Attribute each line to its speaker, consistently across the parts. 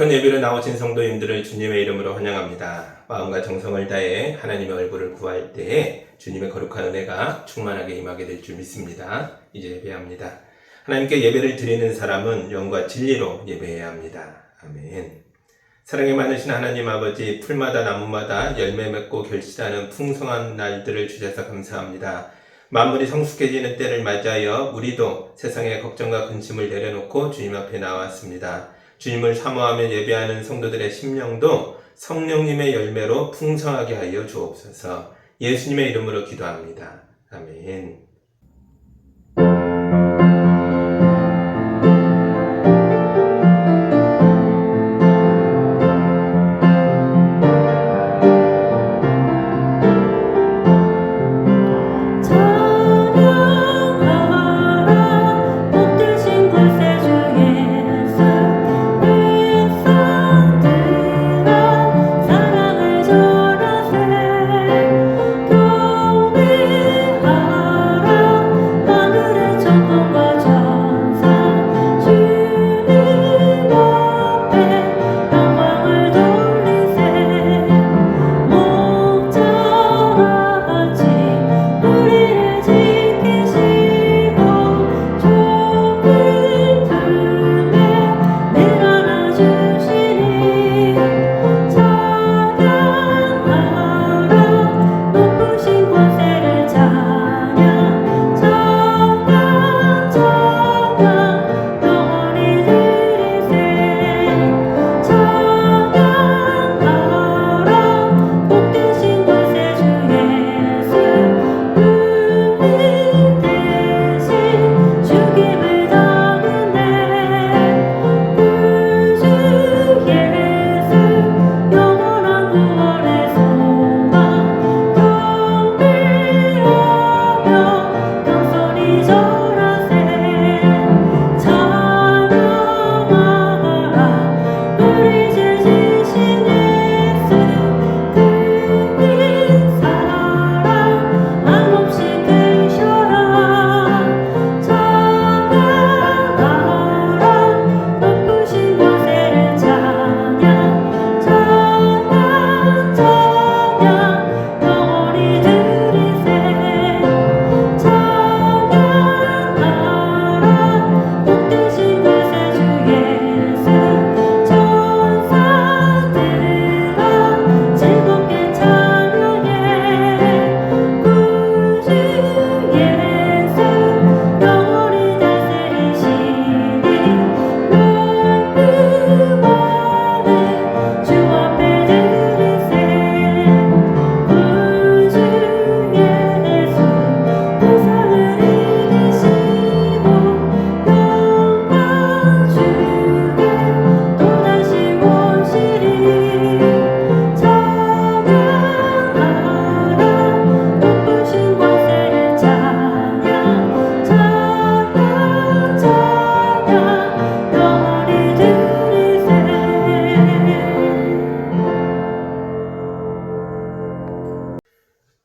Speaker 1: 거룩한 예배로 나오신 성도님들을 주님의 이름으로 환영합니다. 마음과 정성을 다해 하나님의 얼굴을 구할 때에 주님의 거룩한 은혜가 충만하게 임하게 될 줄 믿습니다. 이제 예배합니다. 하나님께 예배를 드리는 사람은 영과 진리로 예배해야 합니다. 아멘. 사랑이 많으신 하나님 아버지, 풀마다 나무마다 열매 맺고 결실하는 풍성한 날들을 주셔서 감사합니다. 만물이 성숙해지는 때를 맞이하여 우리도 세상의 걱정과 근심을 내려놓고 주님 앞에 나왔습니다. 주님을 사모하며 예배하는 성도들의 심령도 성령님의 열매로 풍성하게 하여 주옵소서. 예수님의 이름으로 기도합니다. 아멘.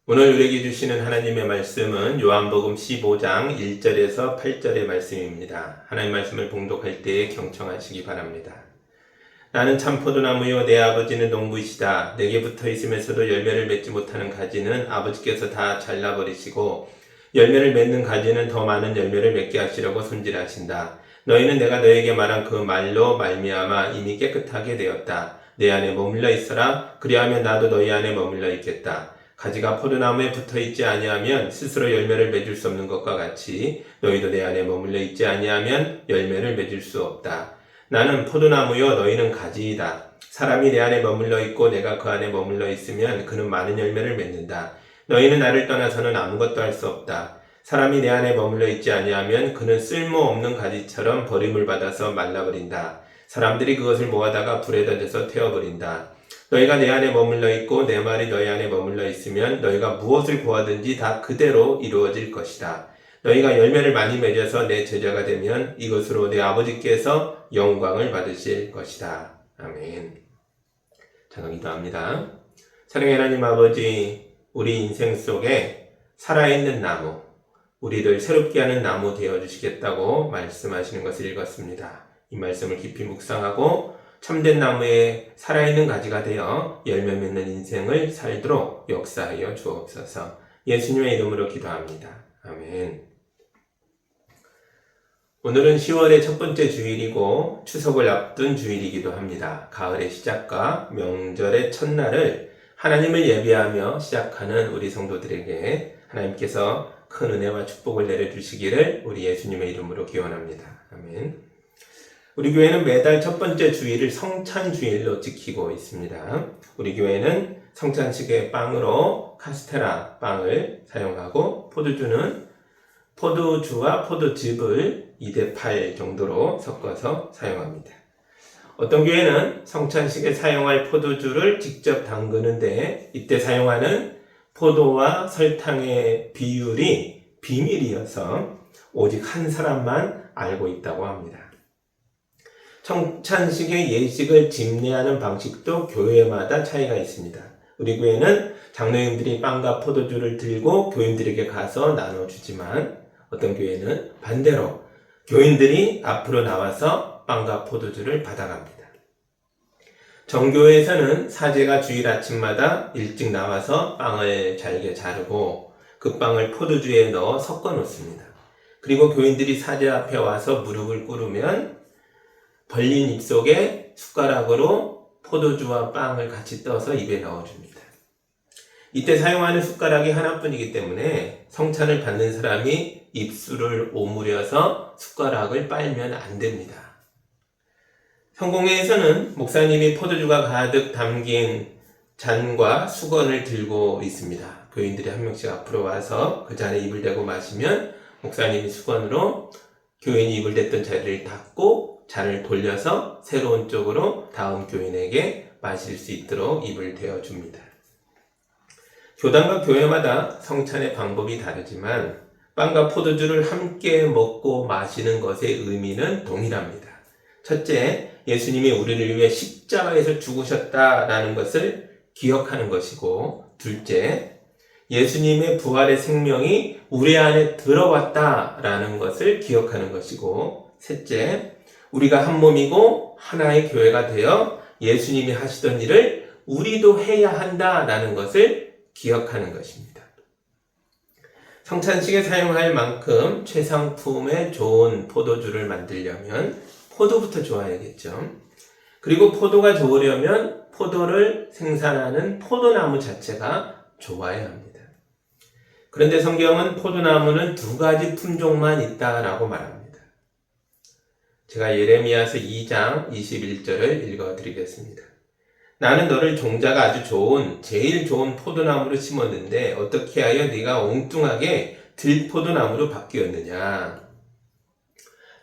Speaker 1: 오늘 우리에게 주시는 하나님의 말씀은 요한복음 15장 1절에서 8절의 말씀입니다. 하나님 말씀을 봉독할 때에 경청하시기 바랍니다. 나는 참 포도나무요 내 아버지는 농부이시다. 내게 붙어 있으면서도 열매를 맺지 못하는 가지는 아버지께서 다 잘라버리시고 열매를 맺는 가지는 더 많은 열매를 맺게 하시려고 손질하신다. 너희는 내가 너에게 말한 그 말로 말미암아 이미 깨끗하게 되었다. 내 안에 머물러 있어라. 그리하면 나도 너희 안에 머물러 있겠다. 가지가 포도나무에 붙어있지 아니하면 스스로 열매를 맺을 수 없는 것과 같이 너희도 내 안에 머물러 있지 아니하면 열매를 맺을 수 없다. 나는 포도나무요 너희는 가지이다. 사람이 내 안에 머물러 있고 내가 그 안에 머물러 있으면 그는 많은 열매를 맺는다. 너희는 나를 떠나서는 아무것도 할 수 없다. 사람이 내 안에 머물러 있지 아니하면 그는 쓸모없는 가지처럼 버림을 받아서 말라버린다. 사람들이 그것을 모아다가 불에 던져서 태워버린다. 너희가 내 안에 머물러 있고 내 말이 너희 안에 머물러 있으면 너희가 무엇을 구하든지 다 그대로 이루어질 것이다. 너희가 열매를 많이 맺어서 내 제자가 되면 이것으로 내 아버지께서 영광을 받으실 것이다. 아멘. 잠깐 기도합니다. 사랑의 하나님 아버지, 우리 인생 속에 살아있는 나무, 우리를 새롭게 하는 나무 되어주시겠다고 말씀하시는 것을 읽었습니다. 이 말씀을 깊이 묵상하고 참된 나무에 살아있는 가지가 되어 열매 맺는 인생을 살도록 역사하여 주옵소서. 예수님의 이름으로 기도합니다. 아멘. 오늘은 10월의 첫 번째 주일이고 추석을 앞둔 주일이기도 합니다. 가을의 시작과 명절의 첫날을 하나님을 예배하며 시작하는 우리 성도들에게 하나님께서 큰 은혜와 축복을 내려주시기를 우리 예수님의 이름으로 기원합니다. 아멘. 우리 교회는 매달 첫 번째 주일을 성찬주일로 지키고 있습니다. 우리 교회는 성찬식의 빵으로 카스테라 빵을 사용하고 포도주와 포도즙을 2대8 정도로 섞어서 사용합니다. 어떤 교회는 성찬식에 사용할 포도주를 직접 담그는데 이때 사용하는 포도와 설탕의 비율이 비밀이어서 오직 한 사람만 알고 있다고 합니다. 성찬식의 예식을 집례하는 방식도 교회마다 차이가 있습니다. 우리 교회는 장로님들이 빵과 포도주를 들고 교인들에게 가서 나눠주지만 어떤 교회는 반대로 교인들이 앞으로 나와서 빵과 포도주를 받아갑니다. 정교회에서는 사제가 주일 아침마다 일찍 나와서 빵을 잘게 자르고 그 빵을 포도주에 넣어 섞어 놓습니다. 그리고 교인들이 사제 앞에 와서 무릎을 꿇으면 벌린 입속에 숟가락으로 포도주와 빵을 같이 떠서 입에 넣어줍니다. 이때 사용하는 숟가락이 하나뿐이기 때문에 성찬을 받는 사람이 입술을 오므려서 숟가락을 빨면 안 됩니다. 성공회에서는 목사님이 포도주가 가득 담긴 잔과 수건을 들고 있습니다. 교인들이 한 명씩 앞으로 와서 그 잔에 입을 대고 마시면 목사님이 수건으로 교인이 입을 댔던 자리를 닦고 잔을 돌려서 새로운 쪽으로 다음 교인에게 마실 수 있도록 입을 대어줍니다. 교단과 교회마다 성찬의 방법이 다르지만 빵과 포도주를 함께 먹고 마시는 것의 의미는 동일합니다. 첫째, 예수님이 우리를 위해 십자가에서 죽으셨다라는 것을 기억하는 것이고, 둘째, 예수님의 부활의 생명이 우리 안에 들어왔다라는 것을 기억하는 것이고, 셋째, 우리가 한 몸이고 하나의 교회가 되어 예수님이 하시던 일을 우리도 해야 한다라는 것을 기억하는 것입니다. 성찬식에 사용할 만큼 최상품의 좋은 포도주를 만들려면 포도부터 좋아야겠죠. 그리고 포도가 좋으려면 포도를 생산하는 포도나무 자체가 좋아야 합니다. 그런데 성경은 포도나무는 2가지 품종만 있다라고 말합니다. 제가 예레미야서 2장 21절을 읽어드리겠습니다. 나는 너를 종자가 아주 좋은 제일 좋은 포도나무로 심었는데 어떻게 하여 네가 엉뚱하게 들포도나무로 바뀌었느냐.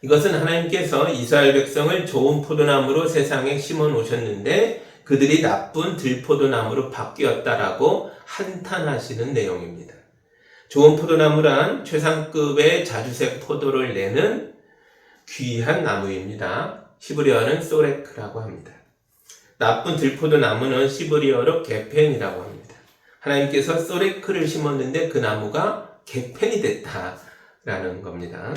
Speaker 1: 이것은 하나님께서 이스라엘 백성을 좋은 포도나무로 세상에 심어 놓으셨는데 그들이 나쁜 들포도나무로 바뀌었다라고 한탄하시는 내용입니다. 좋은 포도나무란 최상급의 자주색 포도를 내는 귀한 나무입니다. 히브리어는 소레크라고 합니다. 나쁜 들포도나무는 시브리어로 게펜이라고 합니다. 하나님께서 소레크를 심었는데 그 나무가 게펜이 됐다라는 겁니다.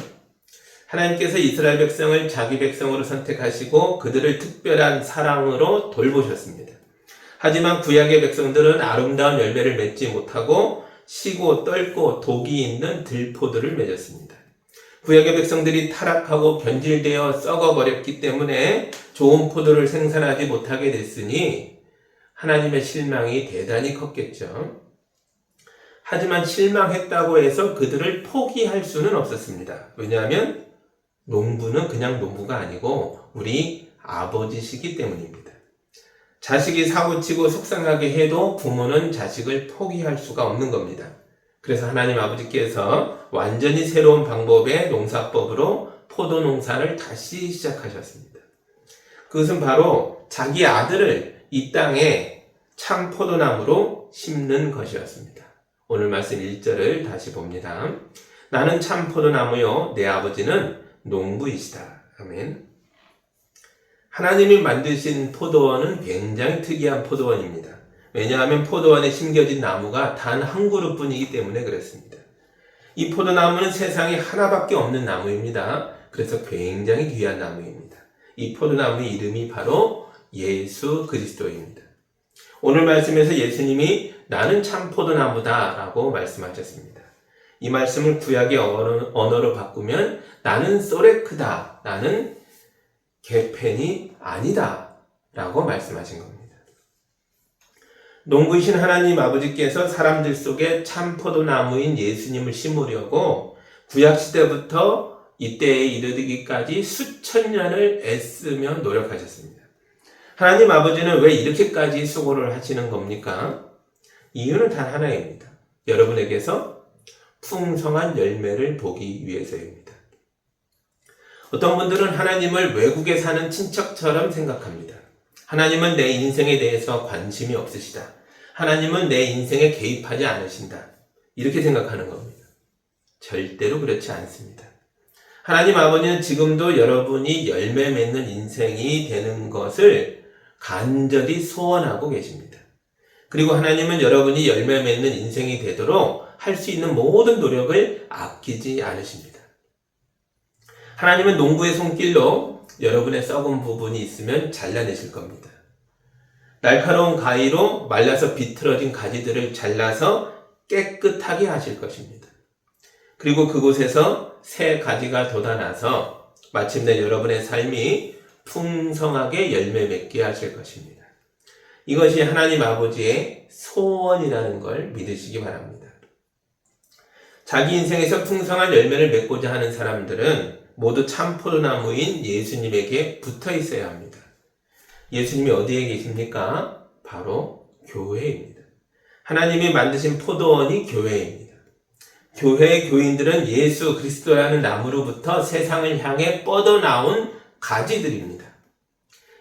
Speaker 1: 하나님께서 이스라엘 백성을 자기 백성으로 선택하시고 그들을 특별한 사랑으로 돌보셨습니다. 하지만 구약의 백성들은 아름다운 열매를 맺지 못하고 시고 떨고 독이 있는 들포도를 맺었습니다. 구약의 백성들이 타락하고 변질되어 썩어버렸기 때문에 좋은 포도를 생산하지 못하게 됐으니 하나님의 실망이 대단히 컸겠죠. 하지만 실망했다고 해서 그들을 포기할 수는 없었습니다. 왜냐하면 농부는 그냥 농부가 아니고 우리 아버지시기 때문입니다. 자식이 사고치고 속상하게 해도 부모는 자식을 포기할 수가 없는 겁니다. 그래서 하나님 아버지께서 완전히 새로운 방법의 농사법으로 포도 농사를 다시 시작하셨습니다. 그것은 바로 자기 아들을 이 땅에 참 포도나무로 심는 것이었습니다. 오늘 말씀 1절을 다시 봅니다. 나는 참 포도나무요 내 아버지는 농부이시다. 아멘. 하나님이 만드신 포도원은 굉장히 특이한 포도원입니다. 왜냐하면 포도원에 심겨진 나무가 단 한 그루뿐이기 때문에 그렇습니다. 이 포도나무는 세상에 하나밖에 없는 나무입니다. 그래서 굉장히 귀한 나무입니다. 이 포도나무의 이름이 바로 예수 그리스도입니다. 오늘 말씀에서 예수님이 나는 참 포도나무다 라고 말씀하셨습니다. 이 말씀을 구약의 언어로 바꾸면 나는 소레크다, 나는 게펜이 아니다 라고 말씀하신 겁니다. 농부이신 하나님 아버지께서 사람들 속에 참 포도나무인 예수님을 심으려고 구약시대부터 이때에 이르기까지 수천 년을 애쓰며 노력하셨습니다. 하나님 아버지는 왜 이렇게까지 수고를 하시는 겁니까? 이유는 단 하나입니다. 여러분에게서 풍성한 열매를 보기 위해서입니다. 어떤 분들은 하나님을 외국에 사는 친척처럼 생각합니다. 하나님은 내 인생에 대해서 관심이 없으시다. 하나님은 내 인생에 개입하지 않으신다. 이렇게 생각하는 겁니다. 절대로 그렇지 않습니다. 하나님 아버지는 지금도 여러분이 열매 맺는 인생이 되는 것을 간절히 소원하고 계십니다. 그리고 하나님은 여러분이 열매 맺는 인생이 되도록 할 수 있는 모든 노력을 아끼지 않으십니다. 하나님은 농부의 손길로 여러분의 썩은 부분이 있으면 잘라내실 겁니다. 날카로운 가위로 말라서 비틀어진 가지들을 잘라서 깨끗하게 하실 것입니다. 그리고 그곳에서 새 가지가 돋아나서 마침내 여러분의 삶이 풍성하게 열매 맺게 하실 것입니다. 이것이 하나님 아버지의 소원이라는 걸 믿으시기 바랍니다. 자기 인생에서 풍성한 열매를 맺고자 하는 사람들은 모두 참 포도나무인 예수님에게 붙어 있어야 합니다. 예수님이 어디에 계십니까? 바로 교회입니다. 하나님이 만드신 포도원이 교회입니다. 교회의 교인들은 예수 그리스도라는 나무로부터 세상을 향해 뻗어나온 가지들입니다.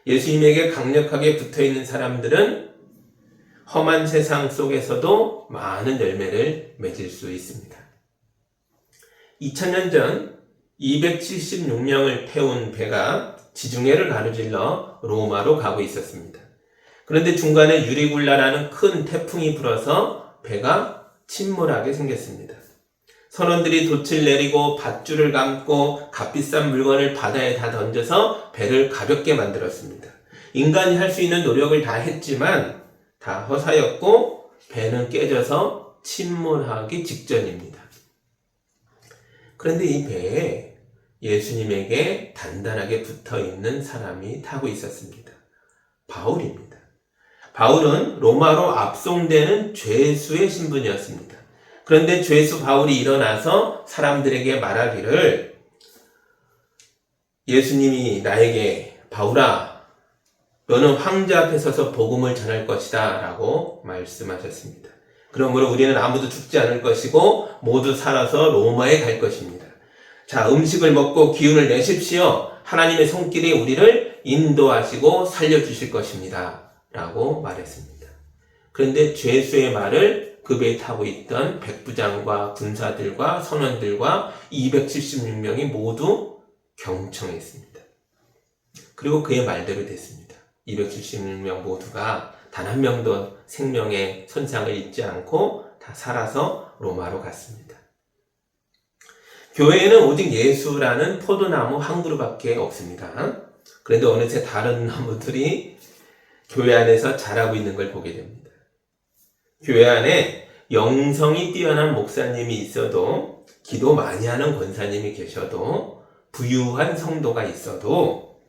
Speaker 1: 예수님에게 강력하게 붙어있는 사람들은 험한 세상 속에서도 많은 열매를 맺을 수 있습니다. 2000년 전 276명을 태운 배가 지중해를 가로질러 로마로 가고 있었습니다. 그런데 중간에 유리굴라라는 큰 태풍이 불어서 배가 침몰하게 생겼습니다. 선원들이 돛을 내리고 밧줄을 감고 값비싼 물건을 바다에 다 던져서 배를 가볍게 만들었습니다. 인간이 할 수 있는 노력을 다 했지만 다 허사였고 배는 깨져서 침몰하기 직전입니다. 그런데 이 배에 예수님에게 단단하게 붙어있는 사람이 타고 있었습니다. 바울입니다. 바울은 로마로 압송되는 죄수의 신분이었습니다. 그런데 죄수 바울이 일어나서 사람들에게 말하기를 예수님이 나에게 바울아 너는 황제 앞에 서서 복음을 전할 것이다 라고 말씀하셨습니다. 그러므로 우리는 아무도 죽지 않을 것이고 모두 살아서 로마에 갈 것입니다. 자, 음식을 먹고 기운을 내십시오. 하나님의 손길이 우리를 인도하시고 살려주실 것입니다 라고 말했습니다. 그런데 죄수의 말을 그 배에 타고 있던 백부장과 군사들과 선원들과 276명이 모두 경청했습니다. 그리고 그의 말대로 됐습니다. 276명 모두가 단 한 명도 생명의 손상을 입지 않고 다 살아서 로마로 갔습니다. 교회에는 오직 예수라는 포도나무 한 그루밖에 없습니다. 그런데 어느새 다른 나무들이 교회 안에서 자라고 있는 걸 보게 됩니다. 교회 안에 영성이 뛰어난 목사님이 있어도 기도 많이 하는 권사님이 계셔도 부유한 성도가 있어도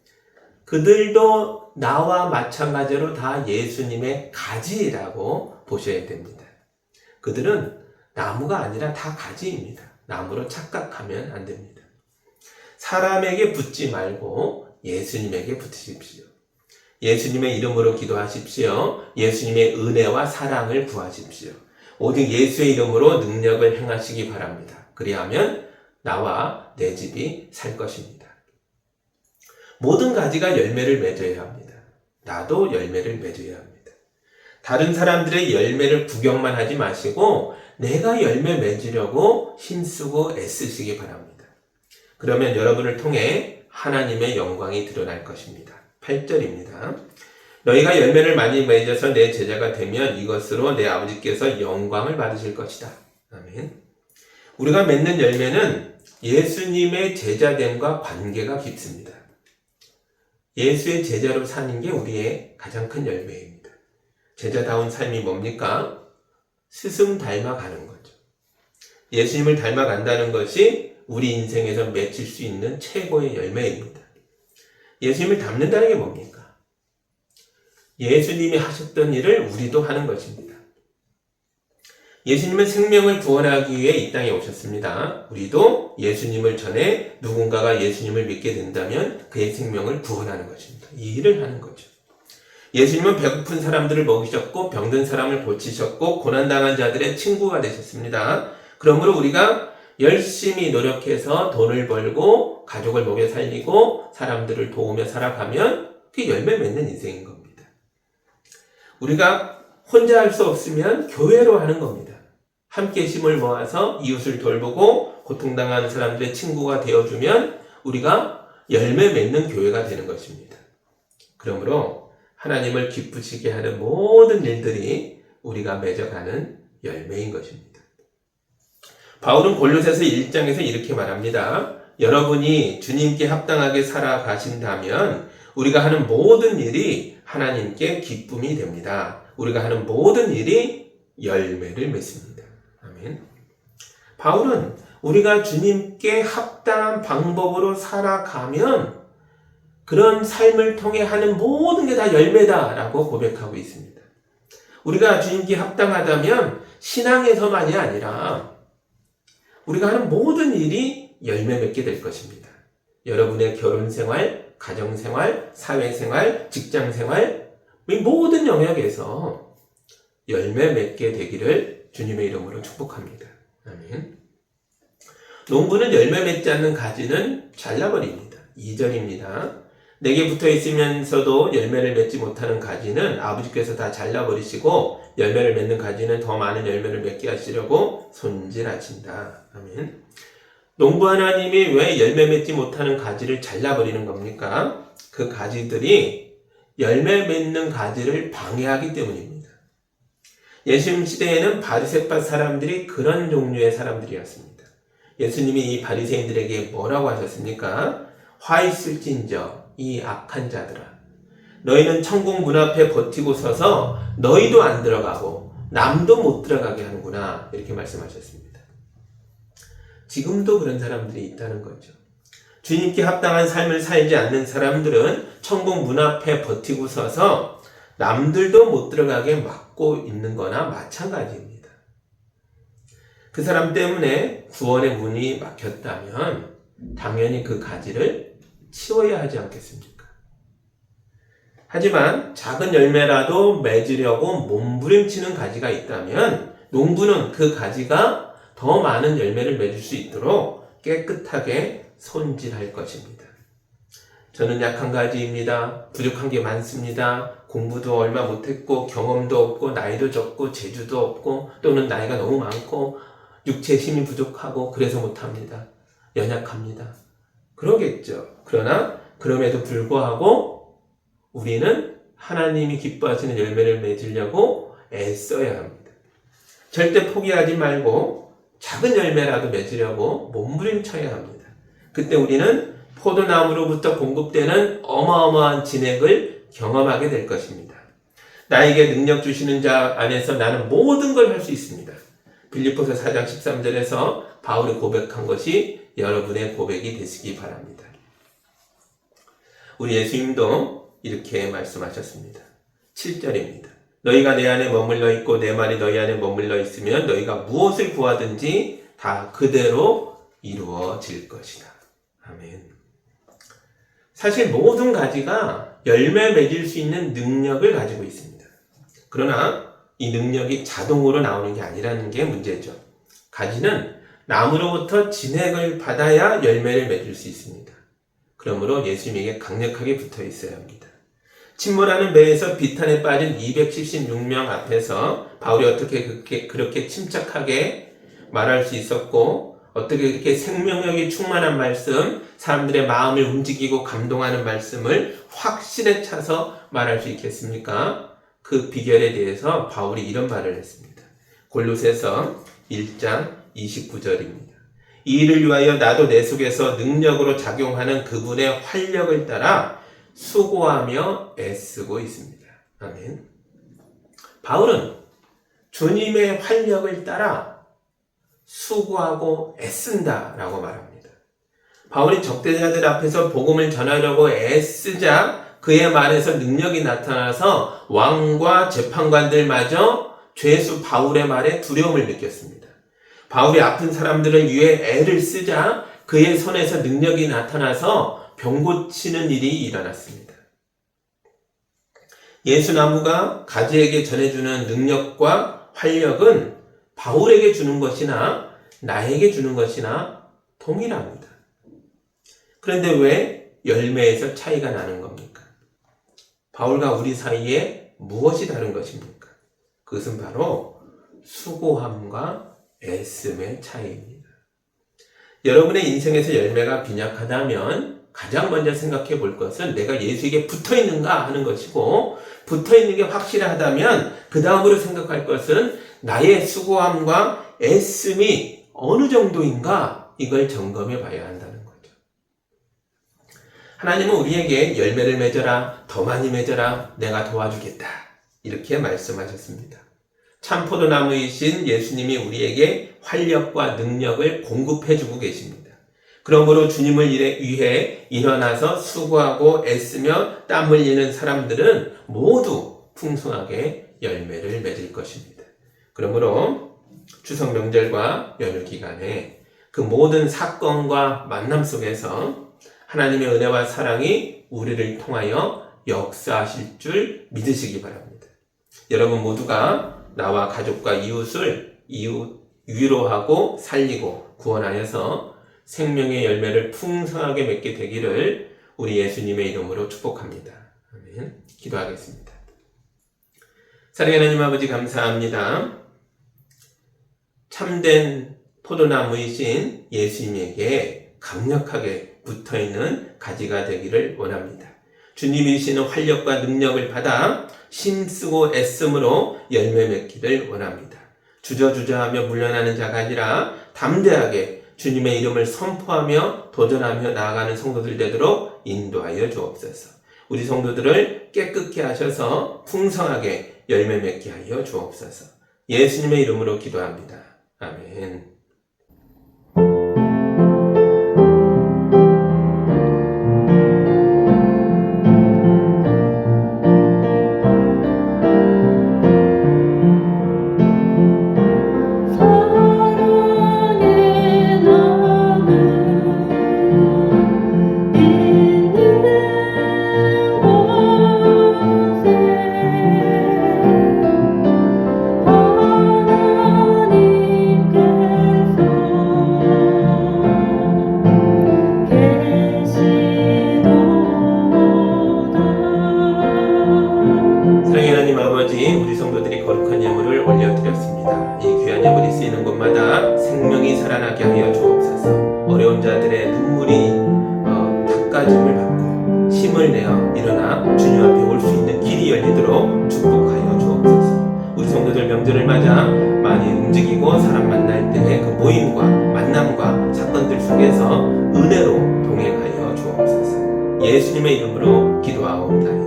Speaker 1: 그들도 나와 마찬가지로 다 예수님의 가지라고 보셔야 됩니다. 그들은 나무가 아니라 다 가지입니다. 나무로 착각하면 안 됩니다. 사람에게 붙지 말고 예수님에게 붙으십시오. 예수님의 이름으로 기도하십시오. 예수님의 은혜와 사랑을 구하십시오. 오직 예수의 이름으로 능력을 행하시기 바랍니다. 그리하면 나와 내 집이 살 것입니다. 모든 가지가 열매를 맺어야 합니다. 나도 열매를 맺어야 합니다. 다른 사람들의 열매를 구경만 하지 마시고 내가 열매 맺으려고 힘쓰고 애쓰시기 바랍니다. 그러면 여러분을 통해 하나님의 영광이 드러날 것입니다. 8절입니다. 너희가 열매를 많이 맺어서 내 제자가 되면 이것으로 내 아버지께서 영광을 받으실 것이다. 아멘. 우리가 맺는 열매는 예수님의 제자됨과 관계가 깊습니다. 예수의 제자로 사는 게 우리의 가장 큰 열매입니다. 제자다운 삶이 뭡니까? 스승 닮아가는 거죠. 예수님을 닮아간다는 것이 우리 인생에서 맺힐 수 있는 최고의 열매입니다. 예수님을 닮는다는 게 뭡니까? 예수님이 하셨던 일을 우리도 하는 것입니다. 예수님은 생명을 구원하기 위해 이 땅에 오셨습니다. 우리도 예수님을 전해 누군가가 예수님을 믿게 된다면 그의 생명을 구원하는 것입니다. 이 일을 하는 거죠. 예수님은 배고픈 사람들을 먹이셨고 병든 사람을 고치셨고 고난당한 자들의 친구가 되셨습니다. 그러므로 우리가 열심히 노력해서 돈을 벌고 가족을 먹여 살리고 사람들을 도우며 살아가면 그게 열매 맺는 인생인 겁니다. 우리가 혼자 할 수 없으면 교회로 하는 겁니다. 함께 힘을 모아서 이웃을 돌보고 고통당하는 사람들의 친구가 되어주면 우리가 열매 맺는 교회가 되는 것입니다. 그러므로 하나님을 기쁘시게 하는 모든 일들이 우리가 맺어가는 열매인 것입니다. 바울은 골로새서 1장에서 이렇게 말합니다. 여러분이 주님께 합당하게 살아가신다면 우리가 하는 모든 일이 하나님께 기쁨이 됩니다. 우리가 하는 모든 일이 열매를 맺습니다. 아멘. 바울은 우리가 주님께 합당한 방법으로 살아가면 그런 삶을 통해 하는 모든 게 다 열매다라고 고백하고 있습니다. 우리가 주님께 합당하다면 신앙에서만이 아니라 우리가 하는 모든 일이 열매 맺게 될 것입니다. 여러분의 결혼생활, 가정생활, 사회생활, 직장생활 이 모든 영역에서 열매 맺게 되기를 주님의 이름으로 축복합니다. 아멘. 농부는 열매 맺지 않는 가지는 잘라버립니다. 2절입니다. 내게 붙어 있으면서도 열매를 맺지 못하는 가지는 아버지께서 다 잘라버리시고 열매를 맺는 가지는 더 많은 열매를 맺게 하시려고 손질하신다. 아멘. 농부 하나님이 왜 열매 맺지 못하는 가지를 잘라버리는 겁니까? 그 가지들이 열매 맺는 가지를 방해하기 때문입니다. 예수님 시대에는 바리새파 사람들이 그런 종류의 사람들이었습니다. 예수님이 이 바리새인들에게 뭐라고 하셨습니까? 화 있을진저 이 악한 자들아, 너희는 천국 문 앞에 버티고 서서 너희도 안 들어가고 남도 못 들어가게 하는구나, 이렇게 말씀하셨습니다. 지금도 그런 사람들이 있다는 거죠. 주님께 합당한 삶을 살지 않는 사람들은 천국 문 앞에 버티고 서서 남들도 못 들어가게 막고 있는 거나 마찬가지입니다. 그 사람 때문에 구원의 문이 막혔다면 당연히 그 가지를 치워야 하지 않겠습니까? 하지만 작은 열매라도 맺으려고 몸부림치는 가지가 있다면 농부는 그 가지가 더 많은 열매를 맺을 수 있도록 깨끗하게 손질할 것입니다. 저는 약한 가지입니다. 부족한 게 많습니다. 공부도 얼마 못했고 경험도 없고 나이도 적고 재주도 없고 또는 나이가 너무 많고 육체의 힘이 부족하고 그래서 못합니다. 연약합니다. 그러겠죠. 그러나 그럼에도 불구하고 우리는 하나님이 기뻐하시는 열매를 맺으려고 애써야 합니다. 절대 포기하지 말고 작은 열매라도 맺으려고 몸부림쳐야 합니다. 그때 우리는 포도나무로부터 공급되는 어마어마한 진액을 경험하게 될 것입니다. 나에게 능력 주시는 자 안에서 나는 모든 걸 할 수 있습니다. 빌립보서 4장 13절에서 바울이 고백한 것이 여러분의 고백이 되시기 바랍니다. 우리 예수님도 이렇게 말씀하셨습니다. 7절입니다. 너희가 내 안에 머물러 있고 내 말이 너희 안에 머물러 있으면 너희가 무엇을 구하든지 다 그대로 이루어질 것이다. 아멘. 사실 모든 가지가 열매 맺을 수 있는 능력을 가지고 있습니다. 그러나 이 능력이 자동으로 나오는 게 아니라는 게 문제죠. 가지는 나무로부터 진액을 받아야 열매를 맺을 수 있습니다. 그러므로 예수님에게 강력하게 붙어 있어야 합니다. 침몰하는 배에서 비탄에 빠진 276명 앞에서 바울이 어떻게 그렇게 침착하게 말할 수 있었고 어떻게 그렇게 생명력이 충만한 말씀, 사람들의 마음을 움직이고 감동하는 말씀을 확신에 차서 말할 수 있겠습니까? 그 비결에 대해서 바울이 이런 말을 했습니다. 골로새서 1장 29절입니다. 이 일을 위하여 나도 내 속에서 능력으로 작용하는 그분의 활력을 따라 수고하며 애쓰고 있습니다. 아멘. 바울은 주님의 활력을 따라 수고하고 애쓴다라고 말합니다. 바울이 적대자들 앞에서 복음을 전하려고 애쓰자 그의 말에서 능력이 나타나서 왕과 재판관들마저 죄수 바울의 말에 두려움을 느꼈습니다. 바울이 아픈 사람들을 위해 애를 쓰자 그의 손에서 능력이 나타나서 병 고치는 일이 일어났습니다. 예수나무가 가지에게 전해주는 능력과 활력은 바울에게 주는 것이나 나에게 주는 것이나 동일합니다. 그런데 왜 열매에서 차이가 나는 겁니까? 바울과 우리 사이에 무엇이 다른 것입니까? 그것은 바로 수고함과 애씀의 차이입니다. 여러분의 인생에서 열매가 빈약하다면 가장 먼저 생각해 볼 것은 내가 예수에게 붙어 있는가 하는 것이고, 붙어 있는 게 확실하다면 그 다음으로 생각할 것은 나의 수고함과 애씀이 어느 정도인가 이걸 점검해 봐야 한다는 거죠. 하나님은 우리에게 열매를 맺어라, 더 많이 맺어라, 내가 도와주겠다 이렇게 말씀하셨습니다. 참포도나무이신 예수님이 우리에게 활력과 능력을 공급해주고 계십니다. 그러므로 주님을 위해 일어나서 수고하고 애쓰며 땀 흘리는 사람들은 모두 풍성하게 열매를 맺을 것입니다. 그러므로 추석 명절과 연휴 기간에 그 모든 사건과 만남 속에서 하나님의 은혜와 사랑이 우리를 통하여 역사하실 줄 믿으시기 바랍니다. 여러분 모두가 나와 가족과 이웃을 위로하고 살리고 구원하여서 생명의 열매를 풍성하게 맺게 되기를 우리 예수님의 이름으로 축복합니다. 아멘. 기도하겠습니다. 사랑하는 하나님 아버지 감사합니다. 참된 포도나무이신 예수님에게 강력하게 붙어있는 가지가 되기를 원합니다. 주님이시는 활력과 능력을 받아 힘쓰고 애씀으로 열매 맺기를 원합니다. 주저주저하며 물러나는 자가 아니라 담대하게 주님의 이름을 선포하며 도전하며 나아가는 성도들 되도록 인도하여 주옵소서. 우리 성도들을 깨끗게 하셔서 풍성하게 열매 맺게 하여 주옵소서. 예수님의 이름으로 기도합니다. 아멘. 우리 성도들이 거룩한 예물을 올려드렸습니다. 이 귀한 예물이 쓰이는 곳마다 생명이 살아나게 하여 주옵소서. 어려운 자들의 눈물이 닦아짐을 받고 힘을 내어 일어나 주님 앞에 올 수 있는 길이 열리도록 축복하여 주옵소서. 우리 성도들 명절을 맞아 많이 움직이고 사람 만날 때 그 모임과 만남과 사건들 속에서 은혜로 동행하여 주옵소서. 예수님의 이름으로 기도하옵나이다.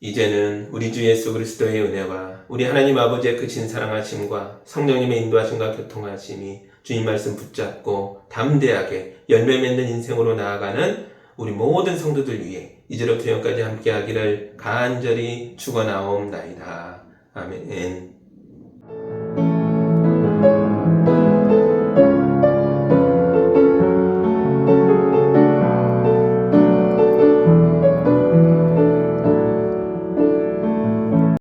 Speaker 1: 이제는 우리 주 예수 그리스도의 은혜와 우리 하나님 아버지의 크신 사랑하심과 성령님의 인도하심과 교통하심이 주님 말씀 붙잡고 담대하게 열매 맺는 인생으로 나아가는 우리 모든 성도들 위해 이제로부터 영까지 함께하기를 간절히 축원하옵나이다. 아멘.